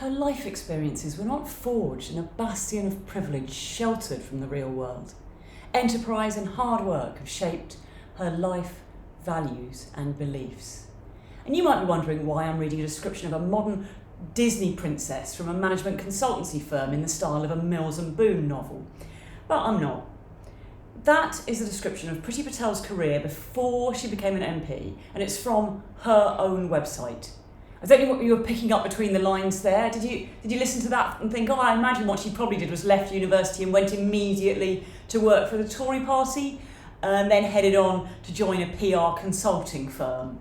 Her life experiences were not forged in a bastion of privilege sheltered from the real world. Enterprise and hard work have shaped her life, values and beliefs. And you might be wondering why I'm reading a description of a modern Disney princess from a management consultancy firm in the style of a Mills and Boon novel. But I'm not. That is a description of Priti Patel's career before she became an MP, and it's from her own website. I don't know what you were picking up between the lines there. Did you listen to that and think, oh, I imagine what she probably did was left university and went immediately to work for the Tory party and then headed on to join a PR consulting firm.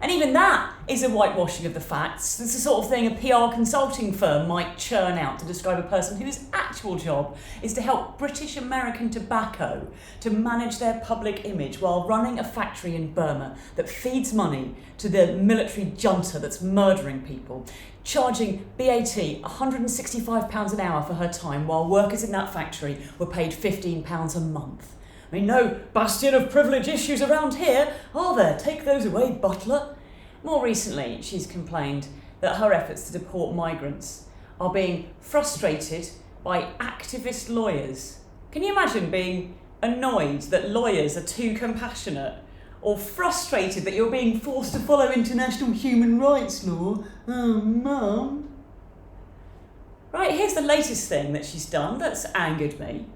And even that is a whitewashing of the facts. It's the sort of thing a PR consulting firm might churn out to describe a person whose actual job is to help British American Tobacco to manage their public image while running a factory in Burma that feeds money to the military junta that's murdering people, charging BAT £165 an hour for her time while workers in that factory were paid £15 a month. I mean, no bastion of privilege issues around here, are there? Take those away, Butler. More recently, she's complained that her efforts to deport migrants are being frustrated by activist lawyers. Can you imagine being annoyed that lawyers are too compassionate, or frustrated that you're being forced to follow international human rights law? Oh, Mum. Right, here's the latest thing that she's done that's angered me.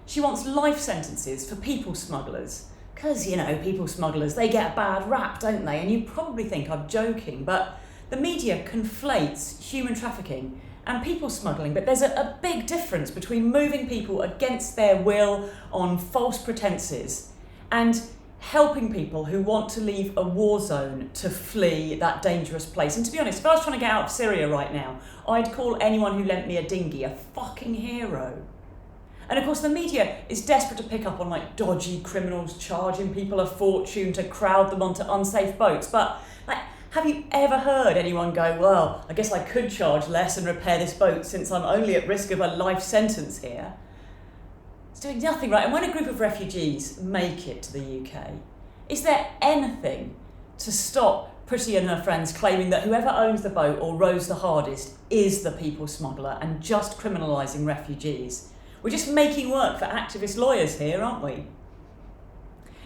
She wants life sentences for people smugglers. Because, you know, people smugglers, they get a bad rap, don't they? And you probably think I'm joking, but the media conflates human trafficking and people smuggling. But there's a big difference between moving people against their will on false pretenses and helping people who want to leave a war zone to flee that dangerous place. And to be honest, if I was trying to get out of Syria right now, I'd call anyone who lent me a dinghy a fucking hero. And of course the media is desperate to pick up on like dodgy criminals charging people a fortune to crowd them onto unsafe boats. But like, have you ever heard anyone go, well, I guess I could charge less and repair this boat since I'm only at risk of a life sentence here? It's doing nothing, right? And when a group of refugees make it to the UK, is there anything to stop Priti and her friends claiming that whoever owns the boat or rows the hardest is the people smuggler and just criminalising refugees? We're just making work for activist lawyers here, aren't we?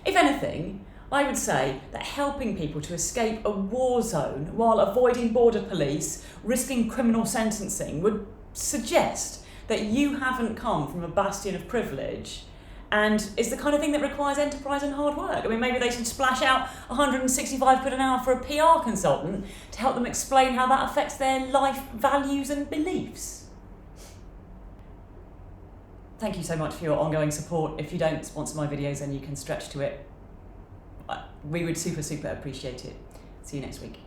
If anything, I would say that helping people to escape a war zone while avoiding border police, risking criminal sentencing, would suggest that you haven't come from a bastion of privilege and is the kind of thing that requires enterprise and hard work. I mean, maybe they should splash out £165 an hour for a PR consultant to help them explain how that affects their life, values and beliefs. Thank you so much for your ongoing support. If you don't sponsor my videos, then you can stretch to it. We would super appreciate it. See you next week.